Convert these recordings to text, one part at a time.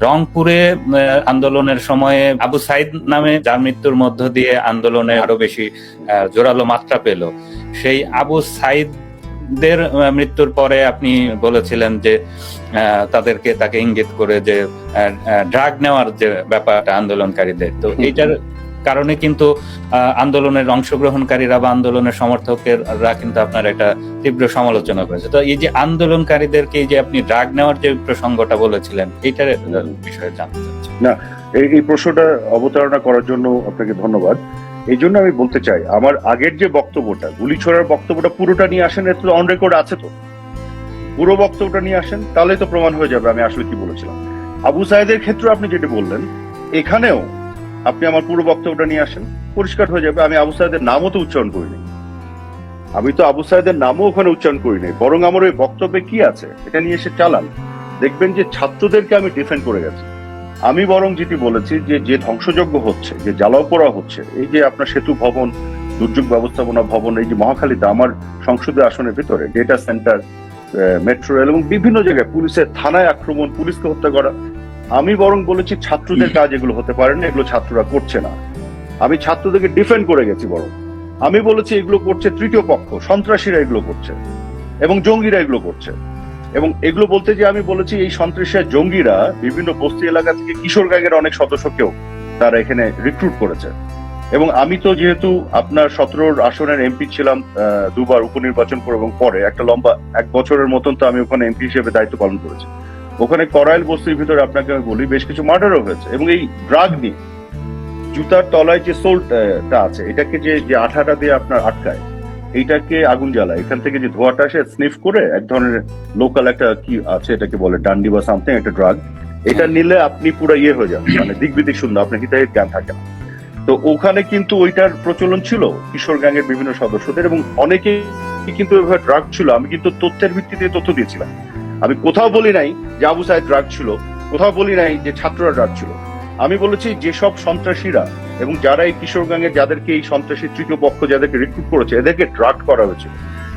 রংপুরে আন্দোলনের সময়ে আবু সাইদ নামে যার মৃত্যুর মধ্য দিয়ে আন্দোলনে আরো বেশি জোরালো মাত্রা পেল, সেই আবু সাইদের মৃত্যুর পরে আপনি বলেছিলেন যে তাকে ইঙ্গিত করে যে ড্রাগ নেওয়ার যে ব্যাপারটা আন্দোলনকারীদের, তো এইটার কারণে কিন্তু আন্দোলনের অংশগ্রহণকারীরা বা আন্দোলনের সমর্থকেরা কিন্তু আপনার একটা তীব্র সমালোচনা করেছে। তো এই যে আন্দোলনকারীদেরকে এই যে আপনি ড্রাগ নেওয়ার যে প্রসঙ্গটা বলেছিলেন, এইটার বিষয়ে জানতে চাচ্ছি। না, এই প্রশ্নটা অবতারণা করার জন্য আপনাকে ধন্যবাদ। এই জন্য আমি বলতে চাই, আমার আগের যে বক্তব্যটা, গুলি ছোড়ার বক্তব্যটা পুরোটা নিয়ে আসেন, এর তো অন রেকর্ড আছে, তো পুরো বক্তব্যটা নিয়ে আসেন, তাহলে তো প্রমাণ হয়ে যাবে আমি আসলে কি বলেছিলাম। আবু সাইদের ক্ষেত্রে আপনি যেটা বললেন, এখানেও আপনি আমার পুরো বক্তব্যটা নিয়ে আসেন, পরিষ্কার হয়ে যাবে। আমি আবু সাইদের নামও তো উচ্চারণ করিনি, আমি তো আবু সাইদের নামও ওখানে উচ্চারণ করিনি, বরং আমার ওই বক্তব্যে কি আছে এটা নিয়ে এসে চালান, দেখবেন যে ছাত্রদেরকে আমি ডিফেন্ড করে গেছি। আমি বরং যেটি বলেছি যে ধ্বংসযজ্ঞ হচ্ছে, যে জ্বালাও পোড়া হচ্ছে, এই যে আপনার সেতু ভবন, দুর্যোগ ব্যবস্থাপনা ভবন, এই যে মহাখালীতে আমার সংসদীয় আসনের ভিতরে ডেটা সেন্টার, মেট্রো রেল এবং বিভিন্ন জায়গায় পুলিশের থানায় আক্রমণ, পুলিশকে হত্যা করা, আমি বরং বলেছি ছাত্রদের কাজ এগুলো হতে পারে না, এগুলো ছাত্ররা করছে না। আমি ছাত্রদেরকে ডিফেন্ড করে গেছি। বরং আমি বলেছি এগুলো করছে তৃতীয় পক্ষ, সন্ত্রাসীরা এগুলো করছে এবং জঙ্গিরা এগুলো করছে। এবং এগুলো বলতে যে আমি বলেছি এই সন্ত্রাসী জঙ্গিরা বিভিন্ন বস্তি এলাকা থেকে কিশোর গ্যাংয়ের অনেক সদস্যকেও তারা এখানে রিক্রুট করেছে। এবং আমি তো যেহেতু আপনার 17 আসনের এমপি ছিলাম, দুবার উপনির্বাচন করে এবং পরে একটা লম্বা 1 বছরের মতন তো আমি ওখানে এমপি হিসেবে দায়িত্ব পালন করেছি। ওখানে করাইল বস্তির ভিতরে আপনাকে আমি বলি বেশ কিছু মার্ডারও হয়েছে। এবং এই ড্রাগ নিয়ে জুতার তলায় যে সোলটা আছে, এটাকে যে আঠাটা দিয়ে আপনার আটকায়, এইটাকে আগুন জ্বালায়, এখান থেকে যে ধোঁয়াটা আসে স্নিফ করে, এক ধরনের লোকাল একটা কি আছে এটাকে বলে ডান্ডি বা সামথিং, একটা ড্রাগ, এটা নিলে আপনি পুরো ইয়ে হয়ে যান, মানে দিক বিদিক শূন্য, আপনার হিতাহিত জ্ঞান থাকে না। তো ওখানে কিন্তু ওইটার প্রচলন ছিল কিশোর গ্যাংয়ের বিভিন্ন সদস্যদের, এবং অনেকেই কিন্তু এভাবে ড্রাগ ছিল। আমি কিন্তু তথ্যের ভিত্তিতে তথ্য দিয়েছিলাম। আমি কোথাও বলি নাই যে আবু সাইদ ড্রাগ ছিল, কোথাও বলি নাই যে ছাত্ররা ড্রাগ ছিল। আমি বলেছি যেসব সন্ত্রাসীরা এবং যারা এই কিশোর গ্যাংয়ের, যাদেরকে এই সন্ত্রাসী তৃতীয় পক্ষ যাদেরকে রিক্রুট করেছে, এদেরকে ড্রাগ করা হয়েছে,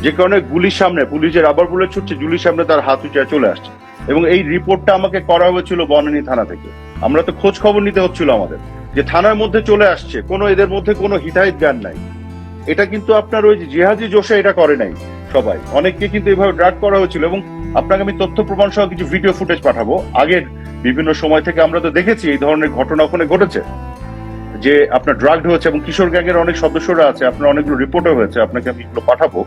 যে কারণে গুলির সামনে পুলিশের রাবার বুলেট ছুটছে, গুলির সামনে তার হাত উঁচে চলে আসছে। এবং এই রিপোর্টটা আমাকে করা হয়েছিল বনানী থানা থেকে। আমরা তো খোঁজ খবর নিতে হচ্ছিল আমাদের, যে থানার মধ্যে চলে আসছে, কোনো এদের মধ্যে কোনো হিতাহিত জ্ঞান নাই। এটা কিন্তু আপনার ওই জেহাদি জোশে এটা করে নাই সবাই, অনেককে কিন্তু এভাবে ড্রাগ করা হয়েছিল। এবং আপনাকে আমি তথ্য প্রমাণ সহ কিছু ভিডিও ফুটেজ পাঠাবো আগের বিভিন্ন সময় থেকে। আমরা তো দেখেছি এই ধরনের ঘটনা ওখানে ঘটেছে, যে আপনার ড্রাগড হয়েছে এবং কিশোর গ্যাংয়ের অনেক সদস্যরা আছে, আপনার অনেকগুলো রিপোর্টও হয়েছে, আপনাকে আমি এগুলো পাঠাবো,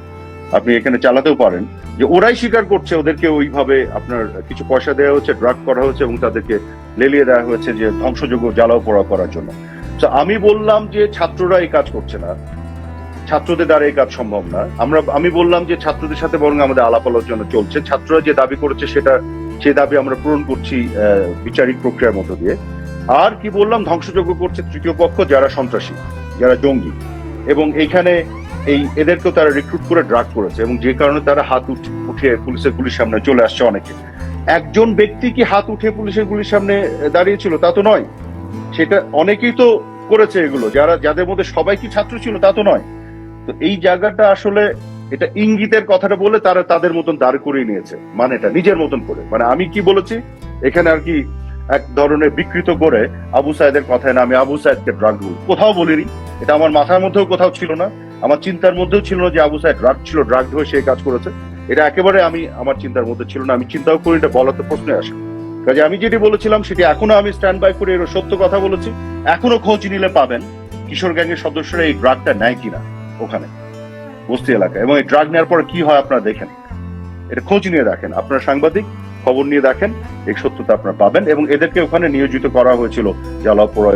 আপনি এখানে চালাতেও পারেন, যে ওরাই স্বীকার করছে ওদেরকে ওইভাবে আপনার কিছু পয়সা দেওয়া হচ্ছে, ড্রাগ করা হয়েছে এবং তাদেরকে লেলিয়ে দেওয়া হয়েছে যে ধ্বংসযোগ্য জ্বালাও পোড়া করার জন্য। তো আমি বললাম যে ছাত্ররা এই কাজ করছে না, ছাত্রদের দ্বারা এই কাজ সম্ভব না। আমি বললাম যে ছাত্রদের সাথে বরং আমাদের আলাপ আলোচনা চলছে, ছাত্ররা যে দাবি করেছে সেই দাবি আমরা পূরণ করছি বিচারিক প্রক্রিয়ার মধ্য দিয়ে। আর কি বললাম, ধ্বংসযজ্ঞ করছে তৃতীয় পক্ষ, যারা সন্ত্রাসী, যারা জঙ্গি, এবং এইখানে এদেরকেও তারা রিক্রুট করে ড্রাগ করেছে, এবং যে কারণে তারা হাত উঠে পুলিশের গুলির সামনে চলে আসছে। অনেকে, একজন ব্যক্তি কি হাত উঠে পুলিশের গুলির সামনে দাঁড়িয়েছিল তা তো নয়, সেটা অনেকেই তো করেছে এগুলো, যাদের মধ্যে সবাই কি ছাত্র ছিল তা তো নয়। তো এই জায়গাটা আসলে এটা ইঙ্গিতের কথাটা বলে তারা তাদের মতন দাঁড় করিয়ে নিয়েছে, মানে এটা নিজের মতন করে, মানে আমি কি বলেছি এখানে আর কি এক ধরনের বিকৃত করে আবু সাইদের কথায় না আমি আবু সাইদকে ড্রাগ বলি, কোথাও বলিনি। এটা আমার মাথার মধ্যেও কোথাও ছিল না, আমার চিন্তার মধ্যেও ছিল না যে আবু সাইদ ড্রাগ ছিল, ড্রাগ হয়ে সে কাজ করেছে, এটা একেবারে আমার চিন্তার মধ্যে ছিল না। আমি চিন্তাও করি, এটা বলাতে প্রশ্নে আসে। কাজে আমি যেটি বলেছিলাম সেটি এখনো আমি স্ট্যান্ড বাই করে, এর সত্য কথা বলেছি। এখনো খোঁজ নিলে পাবেন কিশোর গ্যাংয়ের সদস্যরা এই ড্রাগটা নেয় কিনা ওখানে বস্তি এলাকায়, এবং এই ড্রাগ নেওয়ার পরে কি হয় আপনারা দেখেন, এটা খোঁজ নিয়ে দেখেন, আপনারা সাংবাদিক খবর নিয়ে দেখেন, এই সত্যতা আপনারা পাবেন। এবং এদেরকে ওখানে নিয়োজিত করা হয়েছিল জ্বালাও পোড়া